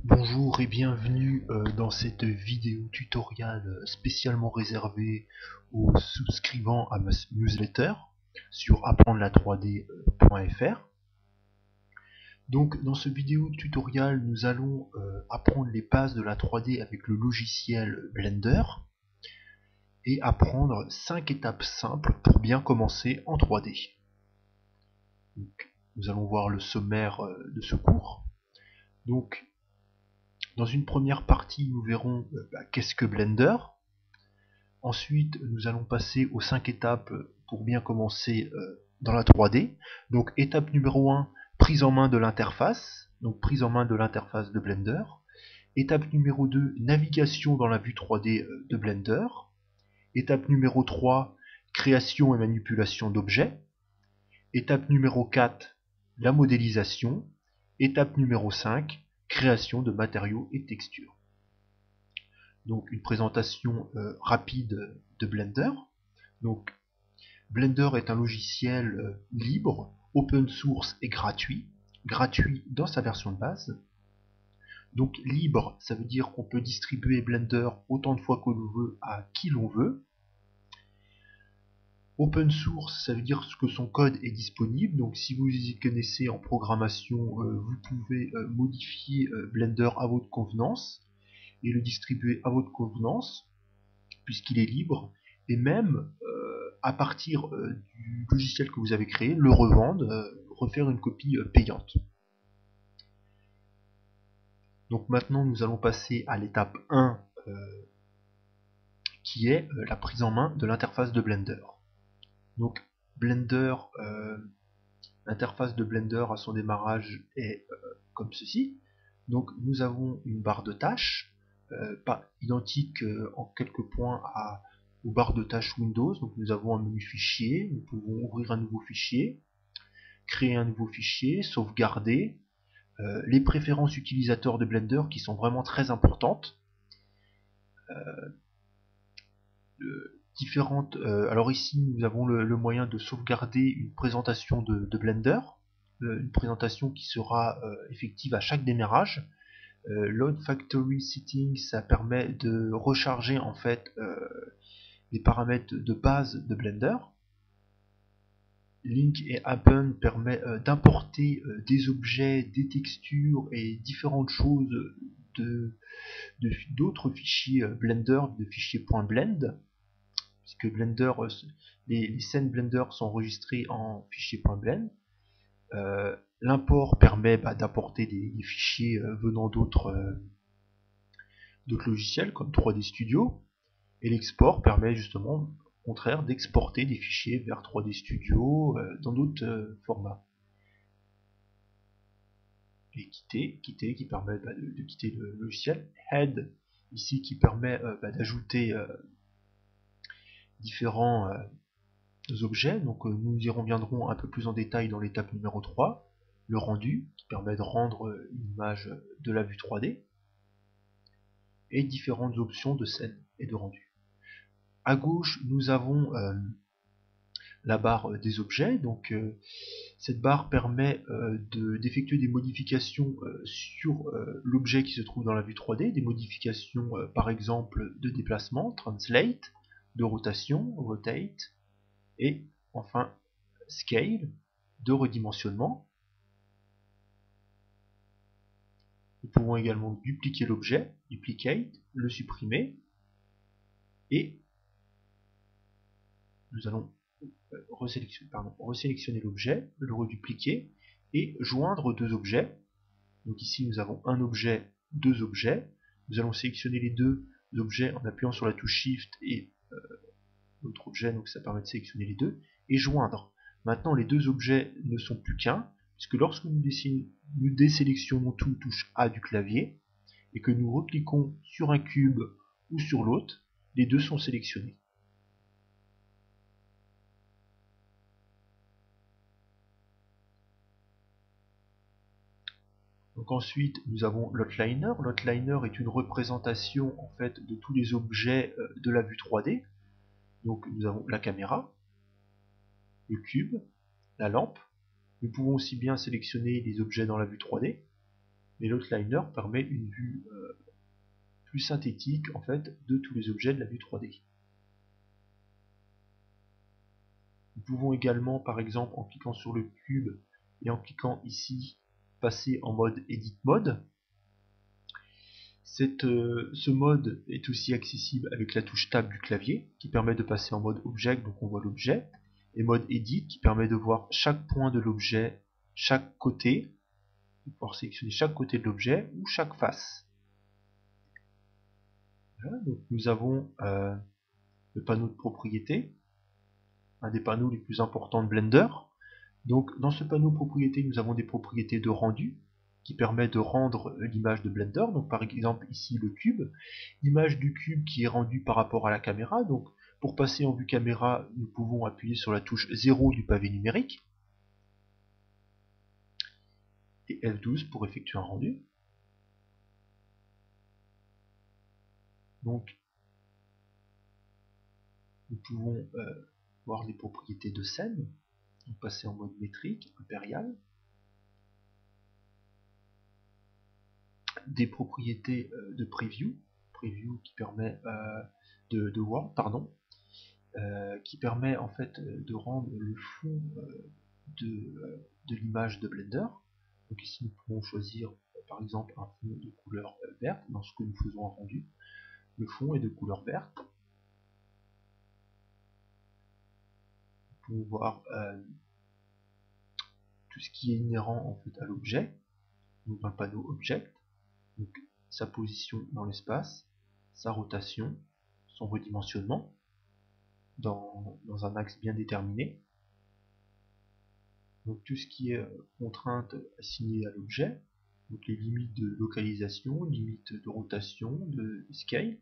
Bonjour et bienvenue dans cette vidéo tutoriel spécialement réservée aux souscrivants à ma newsletter sur apprendre la 3D.fr. Donc dans ce vidéo tutoriel, nous allons apprendre les bases de la 3D avec le logiciel Blender et apprendre 5 étapes simples pour bien commencer en 3D. Donc, nous allons voir le sommaire de ce cours. Donc, dans une première partie, nous verrons qu'est-ce que Blender. Ensuite, nous allons passer aux 5 étapes pour bien commencer dans la 3D. Donc, étape numéro 1, prise en main de l'interface. Donc, prise en main de l'interface de Blender. Étape numéro 2, navigation dans la vue 3D de Blender. Étape numéro 3, création et manipulation d'objets. Étape numéro 4, la modélisation. Étape numéro 5, création de matériaux et textures. Donc une présentation rapide de Blender. Donc Blender est un logiciel libre, open source et gratuit dans sa version de base. Donc libre, ça veut dire qu'on peut distribuer Blender autant de fois que l'on veut à qui l'on veut. Open source, ça veut dire que son code est disponible, donc si vous y connaissez en programmation, vous pouvez modifier Blender à votre convenance et le distribuer à votre convenance, puisqu'il est libre, et même à partir du logiciel que vous avez créé, le revendre, refaire une copie payante. Donc maintenant nous allons passer à l'étape 1 qui est la prise en main de l'interface de Blender. Donc Blender, l'interface de Blender à son démarrage est comme ceci. Donc nous avons une barre de tâches, pas identique en quelques points aux barres de tâches Windows. Donc nous avons un menu fichier, nous pouvons ouvrir un nouveau fichier, créer un nouveau fichier, sauvegarder, les préférences utilisateurs de Blender qui sont vraiment très importantes. Alors ici nous avons le moyen de sauvegarder une présentation de Blender, une présentation qui sera effective à chaque démarrage. Load Factory Settings, ça permet de recharger en fait les paramètres de base de Blender. Link et Happen permet d'importer des objets, des textures et différentes choses d'autres fichiers Blender, de fichiers .blend, puisque Blender, les scènes Blender sont enregistrées en fichier .blend. L'import permet d'apporter des fichiers venant d'autres logiciels comme 3D Studio, et l'export permet justement au contraire d'exporter des fichiers vers 3D Studio dans d'autres formats. Et quitter qui permet de quitter le logiciel. Head ici qui permet d'ajouter différents objets. Donc nous y reviendrons un peu plus en détail dans l'étape numéro 3. Le rendu qui permet de rendre une image de la vue 3D. Et différentes options de scène et de rendu. À gauche, nous avons la barre des objets. Donc cette barre permet d'effectuer des modifications sur l'objet qui se trouve dans la vue 3D, des modifications par exemple de déplacement, translate, de rotation, rotate, et enfin scale, de redimensionnement. Nous pouvons également dupliquer l'objet, duplicate, le supprimer, et nous allons resélectionner l'objet, le redupliquer et joindre deux objets. Donc ici nous avons un objet, deux objets. Nous allons sélectionner les deux objets en appuyant sur la touche Shift et l'autre objet, donc ça permet de sélectionner les deux, et joindre. Maintenant les deux objets ne sont plus qu'un, puisque lorsque nous désélectionnons tout, touche A du clavier, et que nous recliquons sur un cube ou sur l'autre, les deux sont sélectionnés. Donc ensuite, nous avons l'outliner. L'outliner est une représentation en fait de tous les objets de la vue 3D. Donc nous avons la caméra, le cube, la lampe. Nous pouvons aussi bien sélectionner les objets dans la vue 3D. mais l'outliner permet une vue plus synthétique en fait de tous les objets de la vue 3D. Nous pouvons également, par exemple, en cliquant sur le cube et en cliquant ici, passer en mode Edit Mode. Ce mode est aussi accessible avec la touche Tab du clavier, qui permet de passer en mode Object, donc on voit l'objet, et mode Edit, qui permet de voir chaque point de l'objet, chaque côté, de pouvoir sélectionner chaque côté de l'objet ou chaque face. Voilà, donc nous avons le panneau de propriété, un des panneaux les plus importants de Blender. Donc dans ce panneau propriété, nous avons des propriétés de rendu qui permet de rendre l'image de Blender. Donc par exemple ici le cube, l'image du cube qui est rendue par rapport à la caméra. Donc pour passer en vue caméra, nous pouvons appuyer sur la touche 0 du pavé numérique et F12 pour effectuer un rendu. Donc nous pouvons voir les propriétés de scène, donc passer en mode métrique, impérial. Des propriétés de preview qui permet de World, pardon, qui permet en fait de rendre le fond de l'image de Blender. Donc ici nous pouvons choisir par exemple un fond de couleur verte dans ce que nous faisons en rendu. Le fond est de couleur verte. Nous pouvons voir tout ce qui est inhérent en fait à l'objet, donc dans le panneau Object, donc sa position dans l'espace, sa rotation, son redimensionnement dans un axe bien déterminé. Donc tout ce qui est contrainte assignée à l'objet, donc les limites de localisation, limites de rotation, de scale.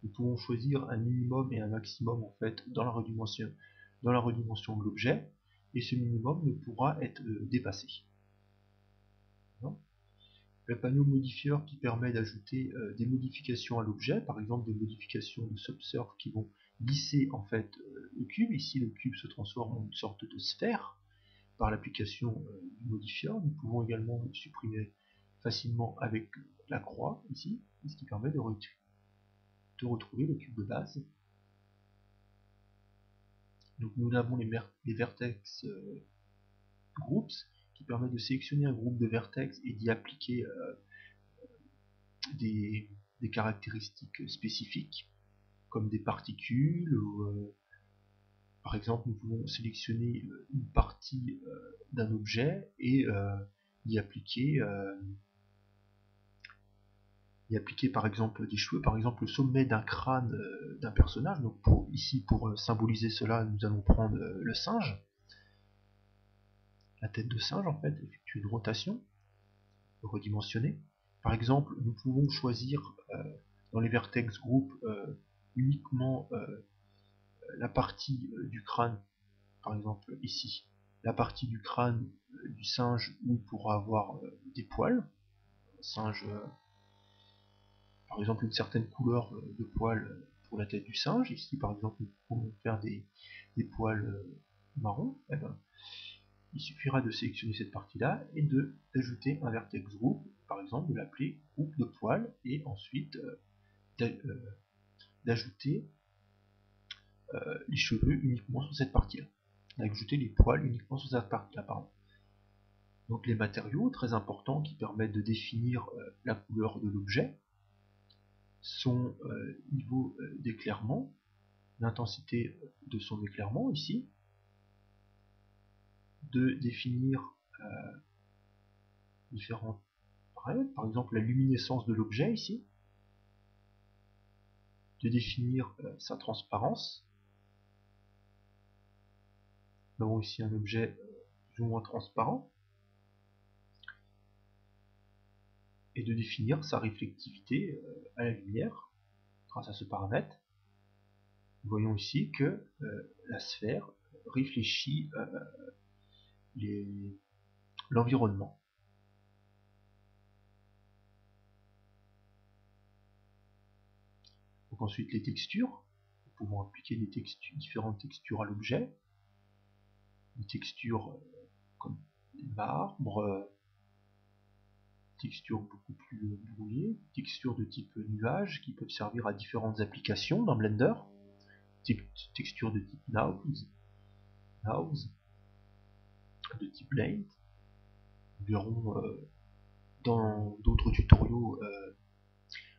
Nous pouvons choisir un minimum et un maximum en fait dans la redimension de l'objet, et ce minimum ne pourra être dépassé. Le panneau modifieur qui permet d'ajouter des modifications à l'objet, par exemple des modifications de subsurf qui vont lisser en fait le cube. Ici le cube se transforme en une sorte de sphère par l'application du modifieur. Nous pouvons également le supprimer facilement avec la croix ici, ce qui permet de retrouver le cube de base. Donc nous avons les vertex groups qui permettent de sélectionner un groupe de vertex et d'y appliquer des caractéristiques spécifiques comme des particules ou, par exemple nous pouvons sélectionner une partie d'un objet et y appliquer par exemple des cheveux, par exemple le sommet d'un crâne d'un personnage. Donc ici pour symboliser cela, nous allons prendre le singe, la tête de singe en fait, effectuer une rotation, redimensionner. Par exemple, nous pouvons choisir dans les vertex group uniquement la partie du crâne, par exemple ici, la partie du crâne du singe où il pourra avoir des poils. Singe par exemple une certaine couleur de poils pour la tête du singe. Ici par exemple nous pouvons faire des poils marrons. Eh ben, il suffira de sélectionner cette partie là et d'ajouter un vertex group, par exemple de l'appeler groupe de poils, et ensuite d'ajouter les cheveux uniquement sur cette partie là, d'ajouter les poils uniquement sur cette partie là, pardon. Donc les matériaux très importants qui permettent de définir la couleur de l'objet, son niveau d'éclairement, l'intensité de son éclairement ici, de définir différents paramètres, par exemple la luminescence de l'objet ici, de définir sa transparence. Nous avons ici un objet plus ou moins transparent, et de définir sa réflectivité à la lumière grâce à ce paramètre. Nous voyons ici que la sphère réfléchit l'environnement. Donc ensuite les textures, nous pouvons appliquer différentes textures à l'objet, des textures comme des marbres, textures beaucoup plus brouillées, textures de type nuage qui peuvent servir à différentes applications dans Blender, textures de type Nose, de type Blade. Nous verrons dans d'autres tutoriaux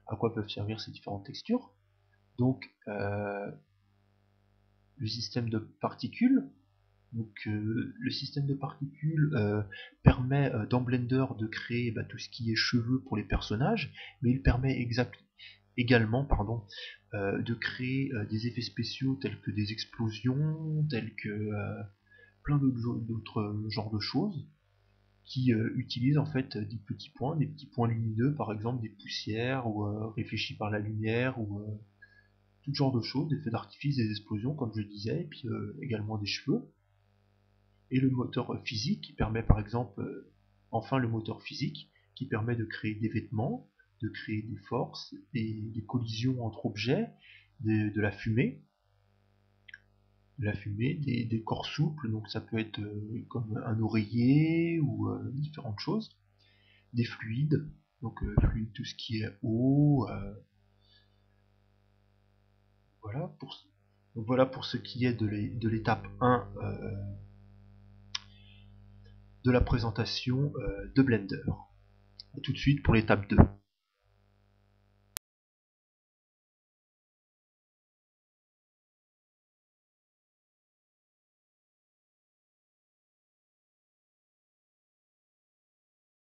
à quoi peuvent servir ces différentes textures. Donc le système de particules. Donc le système de particules permet dans Blender de créer tout ce qui est cheveux pour les personnages, mais il permet également de créer des effets spéciaux tels que des explosions, tels que plein d'autres genres de choses qui utilisent en fait des petits points lumineux, par exemple des poussières ou réfléchis par la lumière ou tout genre de choses, des feux d'artifice, des explosions comme je disais, et puis également des cheveux. Et le moteur physique qui permet par exemple, enfin le moteur physique qui permet de créer des vêtements, de créer des forces, des collisions entre objets, de la fumée, des corps souples, donc ça peut être comme un oreiller ou différentes choses, des fluides, donc fluide, tout ce qui est eau, voilà pour ce qui est de l'étape 1 de la présentation de Blender. A tout de suite pour l'étape 2.